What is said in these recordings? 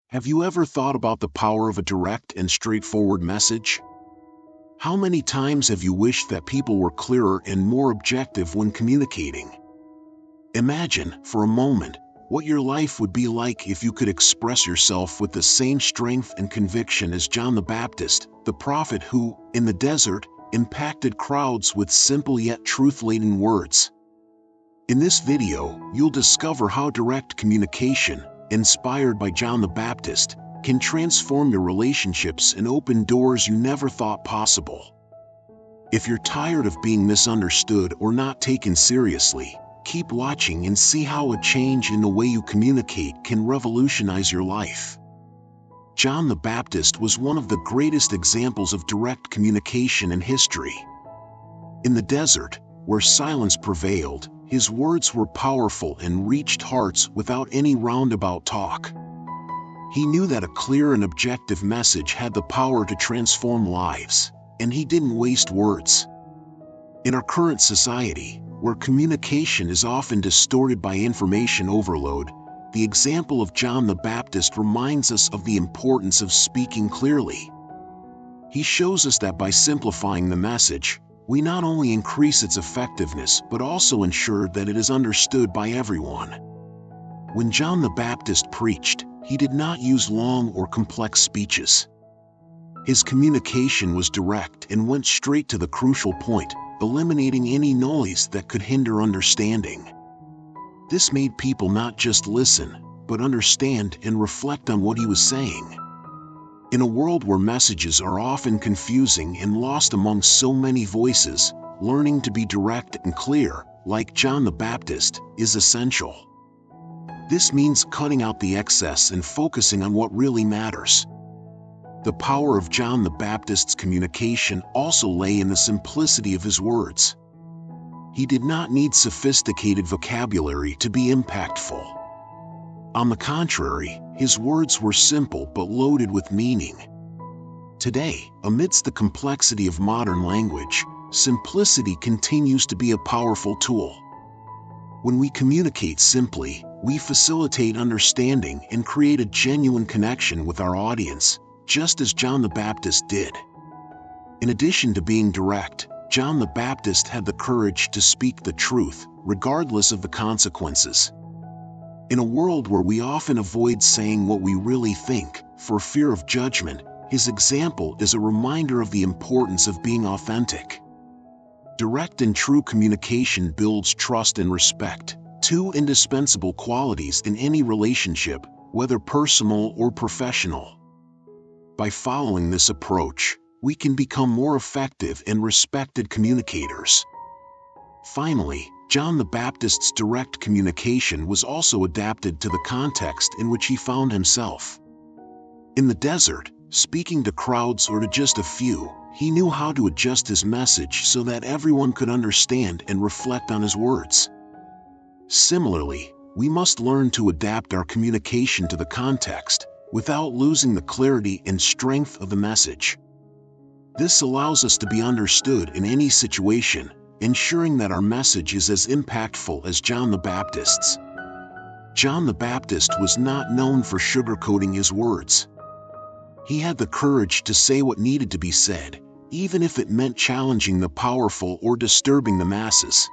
Have you ever thought about the power of a direct and straightforward message? How many times have you wished that people were clearer and more objective when communicating? Imagine, for a moment, what your life would be like if you could express yourself with the same strength and conviction as John the Baptist, the prophet who, in the desert, impacted crowds with simple yet truth-laden words. In this video, you'll discover how direct communication, inspired by John the Baptist, can transform your relationships and open doors you never thought possible. If you're tired of being misunderstood or not taken seriously, keep watching and see how a change in the way you communicate can revolutionize your life. John the Baptist was one of the greatest examples of direct communication in history. In the desert, where silence prevailed, his words were powerful and reached hearts without any roundabout talk. He knew that a clear and objective message had the power to transform lives, and he didn't waste words. In our current society, where communication is often distorted by information overload, the example of John the Baptist reminds us of the importance of speaking clearly. He shows us that by simplifying the message, we not only increase its effectiveness but also ensure that it is understood by everyone. When John the Baptist preached, he did not use long or complex speeches. His communication was direct and went straight to the crucial point, eliminating any noise that could hinder understanding. This made people not just listen, but understand and reflect on what he was saying. In a world where messages are often confusing and lost among so many voices, learning to be direct and clear, like John the Baptist, is essential. This means cutting out the excess and focusing on what really matters. The power of John the Baptist's communication also lay in the simplicity of his words. He did not need sophisticated vocabulary to be impactful. On the contrary, his words were simple but loaded with meaning. Today, amidst the complexity of modern language, simplicity continues to be a powerful tool. When we communicate simply, we facilitate understanding and create a genuine connection with our audience, just as John the Baptist did. In addition to being direct, John the Baptist had the courage to speak the truth, regardless of the consequences. In a world where we often avoid saying what we really think, for fear of judgment, his example is a reminder of the importance of being authentic. Direct and true communication builds trust and respect, two indispensable qualities in any relationship, whether personal or professional. By following this approach, we can become more effective and respected communicators. Finally, John the Baptist's direct communication was also adapted to the context in which he found himself. In the desert, speaking to crowds or to just a few, he knew how to adjust his message so that everyone could understand and reflect on his words. Similarly, we must learn to adapt our communication to the context, without losing the clarity and strength of the message. This allows us to be understood in any situation, ensuring that our message is as impactful as John the Baptist's. John the Baptist was not known for sugarcoating his words. He had the courage to say what needed to be said, even if it meant challenging the powerful or disturbing the masses.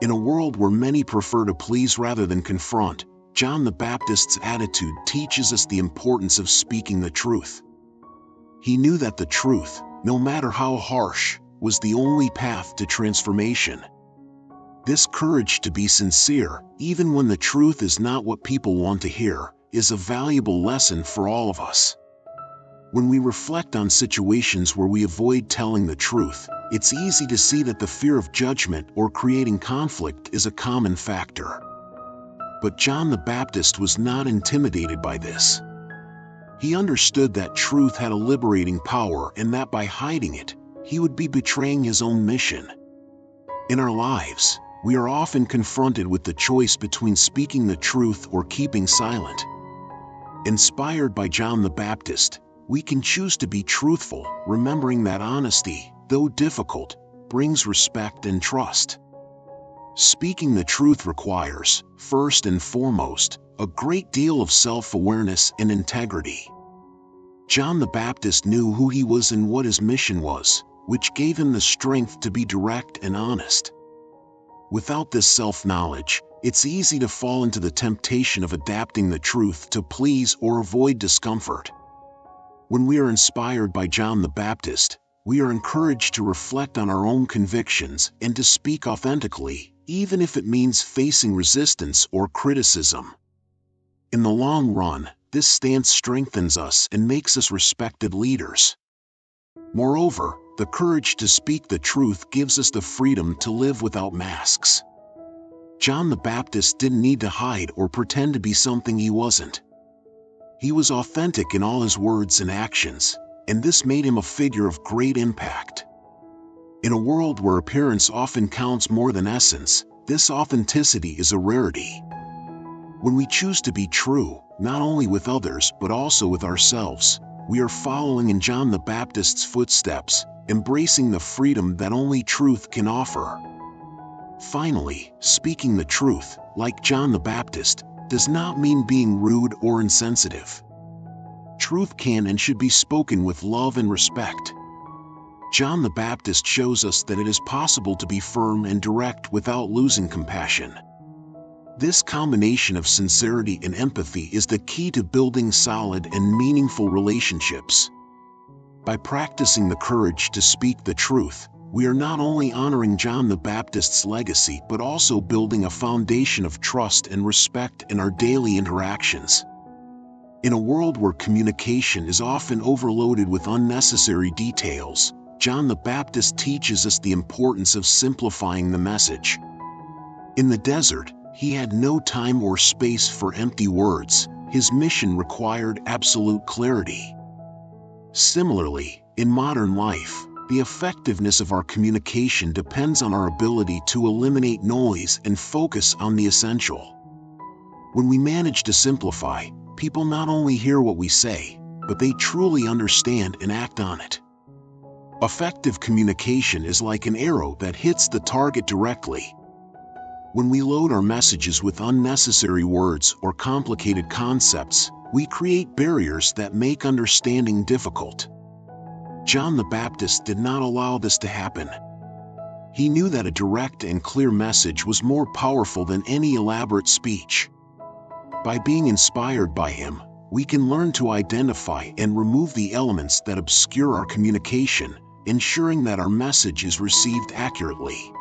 In a world where many prefer to please rather than confront, John the Baptist's attitude teaches us the importance of speaking the truth. He knew that the truth, no matter how harsh, was the only path to transformation. This courage to be sincere, even when the truth is not what people want to hear, is a valuable lesson for all of us. When we reflect on situations where we avoid telling the truth, it's easy to see that the fear of judgment or creating conflict is a common factor. But John the Baptist was not intimidated by this. He understood that truth had a liberating power and that by hiding it, he would be betraying his own mission. In our lives, we are often confronted with the choice between speaking the truth or keeping silent. Inspired by John the Baptist, we can choose to be truthful, remembering that honesty, though difficult, brings respect and trust. Speaking the truth requires, first and foremost, a great deal of self-awareness and integrity. John the Baptist knew who he was and what his mission was, which gave him the strength to be direct and honest. Without this self-knowledge, it's easy to fall into the temptation of adapting the truth to please or avoid discomfort. When we are inspired by John the Baptist, we are encouraged to reflect on our own convictions and to speak authentically, even if it means facing resistance or criticism. In the long run, this stance strengthens us and makes us respected leaders. Moreover, the courage to speak the truth gives us the freedom to live without masks. John the Baptist didn't need to hide or pretend to be something he wasn't. He was authentic in all his words and actions, and this made him a figure of great impact. In a world where appearance often counts more than essence, this authenticity is a rarity. When we choose to be true, not only with others but also with ourselves, we are following in John the Baptist's footsteps, embracing the freedom that only truth can offer. Finally, speaking the truth, like John the Baptist, does not mean being rude or insensitive. Truth can and should be spoken with love and respect. John the Baptist shows us that it is possible to be firm and direct without losing compassion. This combination of sincerity and empathy is the key to building solid and meaningful relationships. By practicing the courage to speak the truth, we are not only honoring John the Baptist's legacy but also building a foundation of trust and respect in our daily interactions. In a world where communication is often overloaded with unnecessary details, John the Baptist teaches us the importance of simplifying the message. In the desert, he had no time or space for empty words. His mission required absolute clarity. Similarly, in modern life, the effectiveness of our communication depends on our ability to eliminate noise and focus on the essential. When we manage to simplify, people not only hear what we say, but they truly understand and act on it. Effective communication is like an arrow that hits the target directly. When we load our messages with unnecessary words or complicated concepts, we create barriers that make understanding difficult. John the Baptist did not allow this to happen. He knew that a direct and clear message was more powerful than any elaborate speech. By being inspired by him, we can learn to identify and remove the elements that obscure our communication, ensuring that our message is received accurately.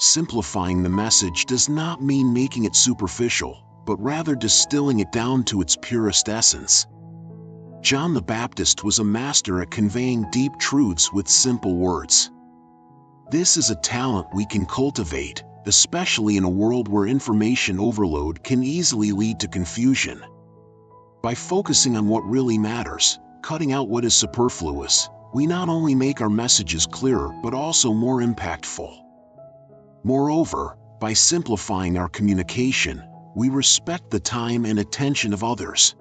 Simplifying the message does not mean making it superficial, but rather distilling it down to its purest essence. John the Baptist was a master at conveying deep truths with simple words. This is a talent we can cultivate, especially in a world where information overload can easily lead to confusion. By focusing on what really matters, cutting out what is superfluous, we not only make our messages clearer but also more impactful. Moreover, by simplifying our communication, we respect the time and attention of others.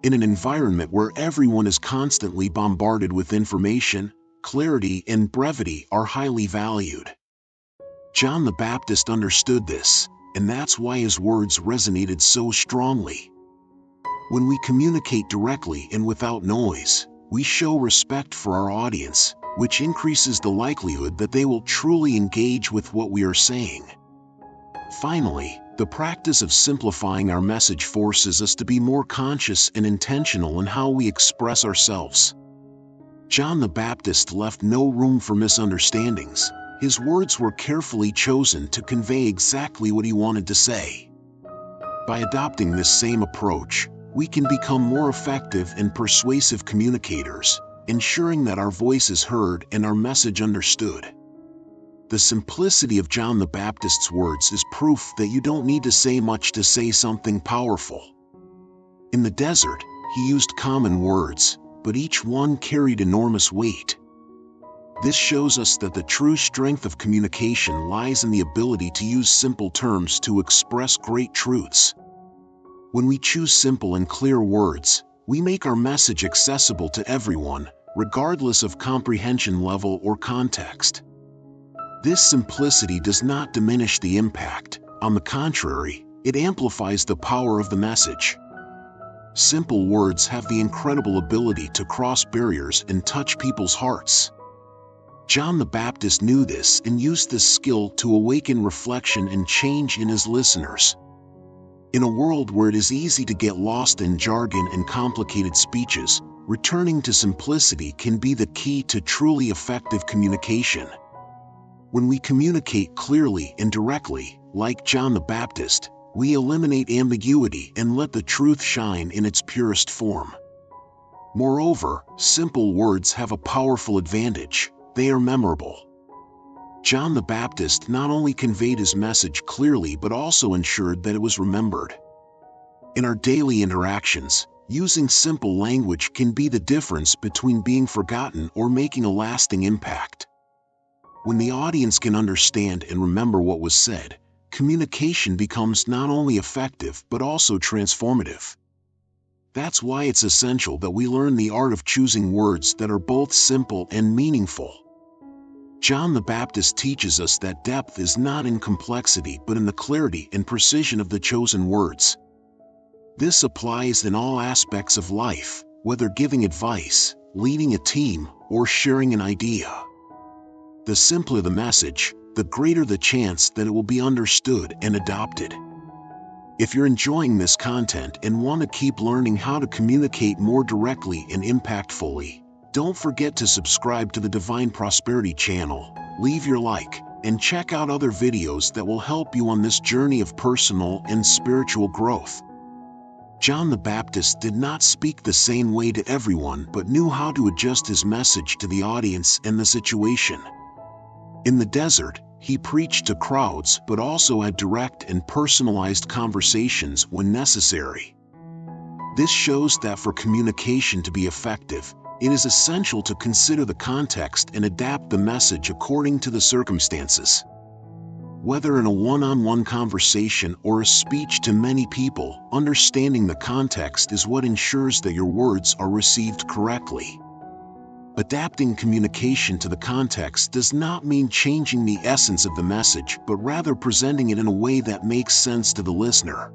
In an environment where everyone is constantly bombarded with information, clarity and brevity are highly valued. John the Baptist understood this, and that's why his words resonated so strongly. When we communicate directly and without noise, we show respect for our audience, which increases the likelihood that they will truly engage with what we are saying. Finally, the practice of simplifying our message forces us to be more conscious and intentional in how we express ourselves. John the Baptist left no room for misunderstandings. His words were carefully chosen to convey exactly what he wanted to say. By adopting this same approach, we can become more effective and persuasive communicators, ensuring that our voice is heard and our message understood. The simplicity of John the Baptist's words is proof that you don't need to say much to say something powerful. In the desert, he used common words, but each one carried enormous weight. This shows us that the true strength of communication lies in the ability to use simple terms to express great truths. When we choose simple and clear words, we make our message accessible to everyone, regardless of comprehension level or context. This simplicity does not diminish the impact. On the contrary, It amplifies the power of the message. Simple words have the incredible ability to cross barriers and touch people's hearts. John the Baptist knew this and used this skill to awaken reflection and change in his listeners. In a world where it is easy to get lost in jargon and complicated speeches, returning to simplicity can be the key to truly effective communication. When we communicate clearly and directly, like John the Baptist, we eliminate ambiguity and let the truth shine in its purest form. Moreover, simple words have a powerful advantage: they are memorable. John the Baptist not only conveyed his message clearly but also ensured that it was remembered. In our daily interactions, using simple language can be the difference between being forgotten or making a lasting impact. When the audience can understand and remember what was said, communication becomes not only effective but also transformative. That's why it's essential that we learn the art of choosing words that are both simple and meaningful. John the Baptist teaches us that depth is not in complexity but in the clarity and precision of the chosen words. This applies in all aspects of life, whether giving advice, leading a team, or sharing an idea. The simpler the message, the greater the chance that it will be understood and adopted. If you're enjoying this content and want to keep learning how to communicate more directly and impactfully, don't forget to subscribe to the Divine Prosperity channel, leave your like, and check out other videos that will help you on this journey of personal and spiritual growth. John the Baptist did not speak the same way to everyone but knew how to adjust his message to the audience and the situation. In the desert, he preached to crowds but also had direct and personalized conversations when necessary. This shows that for communication to be effective, it is essential to consider the context and adapt the message according to the circumstances. Whether in a one-on-one conversation or a speech to many people, understanding the context is what ensures that your words are received correctly. Adapting communication to the context does not mean changing the essence of the message, but rather presenting it in a way that makes sense to the listener.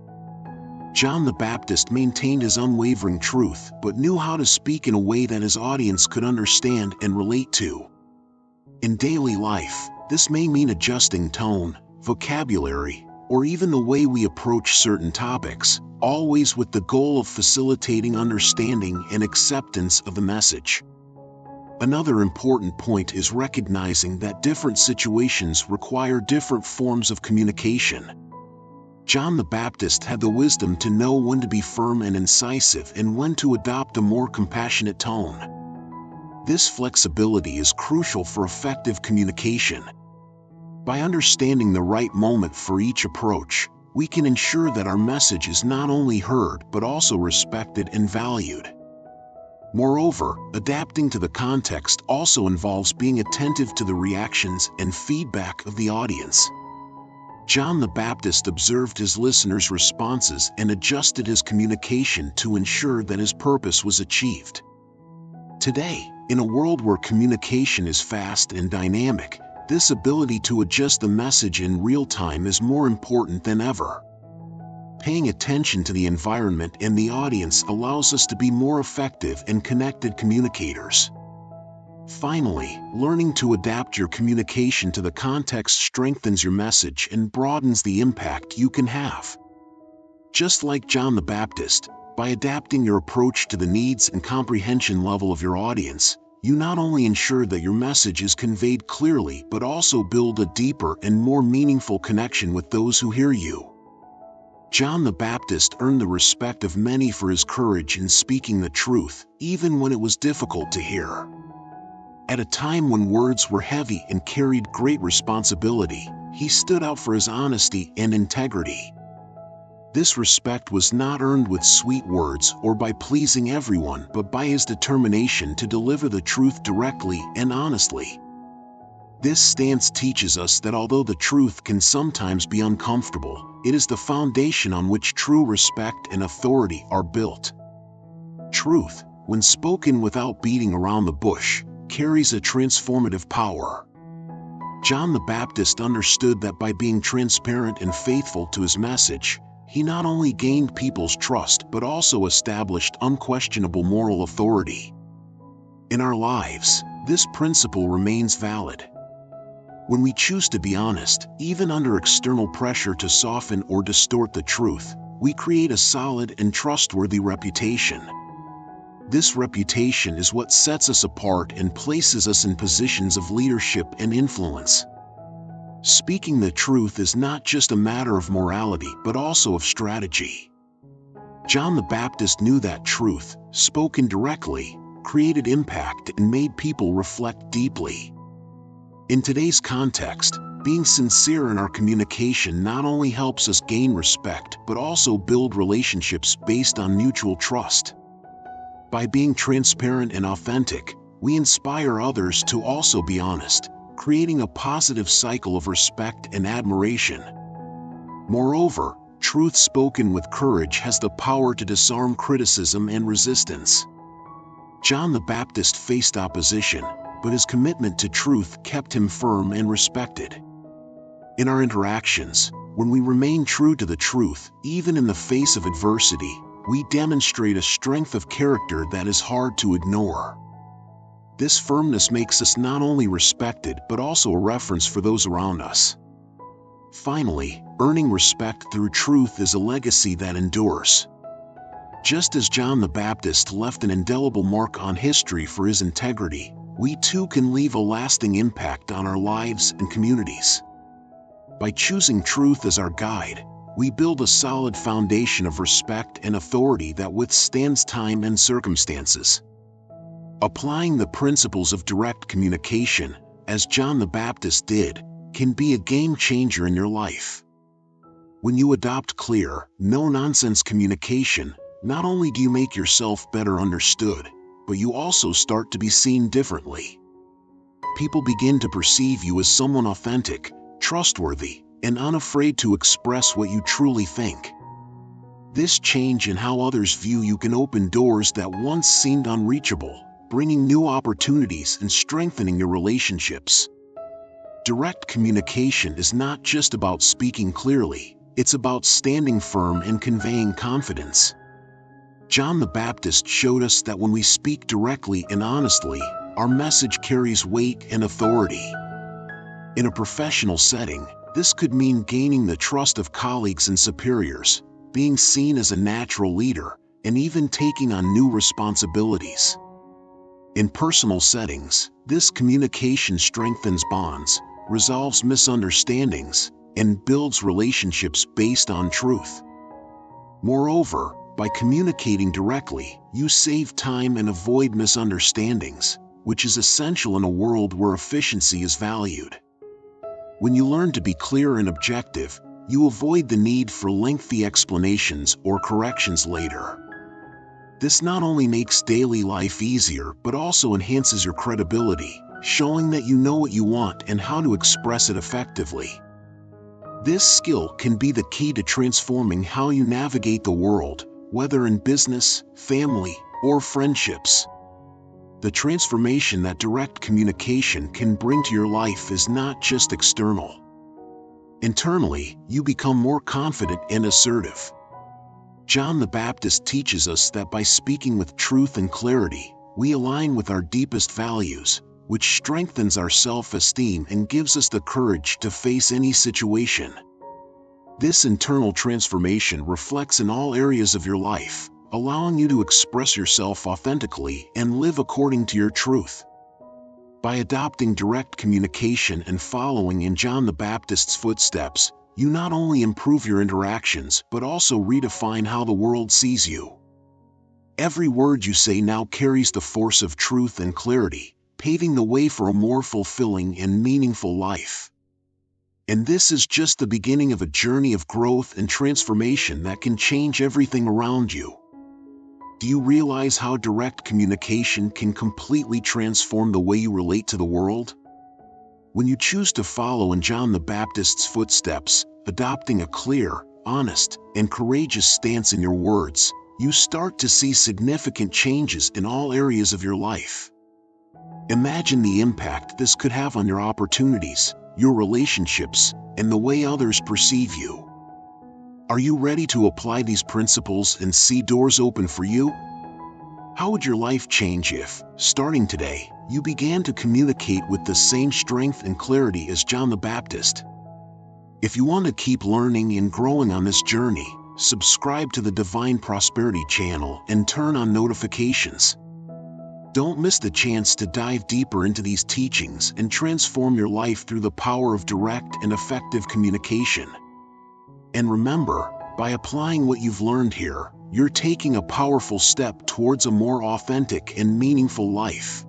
John the Baptist maintained his unwavering truth, but knew how to speak in a way that his audience could understand and relate to. In daily life, this may mean adjusting tone, vocabulary, or even the way we approach certain topics, always with the goal of facilitating understanding and acceptance of the message. Another important point is recognizing that different situations require different forms of communication. John the Baptist had the wisdom to know when to be firm and incisive and when to adopt a more compassionate tone. This flexibility is crucial for effective communication. By understanding the right moment for each approach, we can ensure that our message is not only heard but also respected and valued. Moreover, adapting to the context also involves being attentive to the reactions and feedback of the audience. John the Baptist observed his listeners' responses and adjusted his communication to ensure that his purpose was achieved. Today, in a world where communication is fast and dynamic, this ability to adjust the message in real time is more important than ever. Paying attention to the environment and the audience allows us to be more effective and connected communicators. Finally, learning to adapt your communication to the context strengthens your message and broadens the impact you can have. Just like John the Baptist, by adapting your approach to the needs and comprehension level of your audience, you not only ensure that your message is conveyed clearly but also build a deeper and more meaningful connection with those who hear you. John the Baptist earned the respect of many for his courage in speaking the truth, even when it was difficult to hear. At a time when words were heavy and carried great responsibility, he stood out for his honesty and integrity. This respect was not earned with sweet words or by pleasing everyone, but by his determination to deliver the truth directly and honestly. This stance teaches us that although the truth can sometimes be uncomfortable, it is the foundation on which true respect and authority are built. Truth, when spoken without beating around the bush, carries a transformative power. John the Baptist understood that by being transparent and faithful to his message, he not only gained people's trust but also established unquestionable moral authority. In our lives, this principle remains valid. When we choose to be honest, even under external pressure to soften or distort the truth, we create a solid and trustworthy reputation. This reputation is what sets us apart and places us in positions of leadership and influence. Speaking the truth is not just a matter of morality but also of strategy. John the Baptist knew that truth, spoken directly, created impact and made people reflect deeply. In today's context, being sincere in our communication not only helps us gain respect but also build relationships based on mutual trust. By being transparent and authentic, we inspire others to also be honest, creating a positive cycle of respect and admiration. Moreover, truth spoken with courage has the power to disarm criticism and resistance. John the Baptist faced opposition, but his commitment to truth kept him firm and respected. In our interactions, when we remain true to the truth, even in the face of adversity, we demonstrate a strength of character that is hard to ignore. This firmness makes us not only respected but also a reference for those around us. Finally, earning respect through truth is a legacy that endures. Just as John the Baptist left an indelible mark on history for his integrity, we too can leave a lasting impact on our lives and communities. By choosing truth as our guide, we build a solid foundation of respect and authority that withstands time and circumstances. Applying the principles of direct communication, as John the Baptist did, can be a game changer in your life. When you adopt clear, no-nonsense communication, not only do you make yourself better understood, but you also start to be seen differently. People begin to perceive you as someone authentic, trustworthy, and unafraid to express what you truly think. This change in how others view you can open doors that once seemed unreachable, bringing new opportunities and strengthening your relationships. Direct communication is not just about speaking clearly, it's about standing firm and conveying confidence. John the Baptist showed us that when we speak directly and honestly, our message carries weight and authority. In a professional setting, this could mean gaining the trust of colleagues and superiors, being seen as a natural leader, and even taking on new responsibilities. In personal settings, this communication strengthens bonds, resolves misunderstandings, and builds relationships based on truth. Moreover, by communicating directly, you save time and avoid misunderstandings, which is essential in a world where efficiency is valued. When you learn to be clear and objective, you avoid the need for lengthy explanations or corrections later. This not only makes daily life easier but also enhances your credibility, showing that you know what you want and how to express it effectively. This skill can be the key to transforming how you navigate the world, whether in business, family, or friendships. The transformation that direct communication can bring to your life is not just external. Internally, you become more confident and assertive. John the Baptist teaches us that by speaking with truth and clarity, we align with our deepest values, which strengthens our self-esteem and gives us the courage to face any situation. This internal transformation reflects in all areas of your life, allowing you to express yourself authentically and live according to your truth. By adopting direct communication and following in John the Baptist's footsteps, you not only improve your interactions but also redefine how the world sees you. Every word you say now carries the force of truth and clarity, paving the way for a more fulfilling and meaningful life. And this is just the beginning of a journey of growth and transformation that can change everything around you. Do you realize how direct communication can completely transform the way you relate to the world? When you choose to follow in John the Baptist's footsteps, adopting a clear, honest, and courageous stance in your words, you start to see significant changes in all areas of your life. Imagine the impact this could have on your opportunities, your relationships, and the way others perceive you. Are you ready to apply these principles and see doors open for you? How would your life change if, starting today, you began to communicate with the same strength and clarity as John the Baptist? If you want to keep learning and growing on this journey, subscribe to the Divine Prosperity channel and turn on notifications. Don't miss the chance to dive deeper into these teachings and transform your life through the power of direct and effective communication. And remember, by applying what you've learned here, you're taking a powerful step towards a more authentic and meaningful life.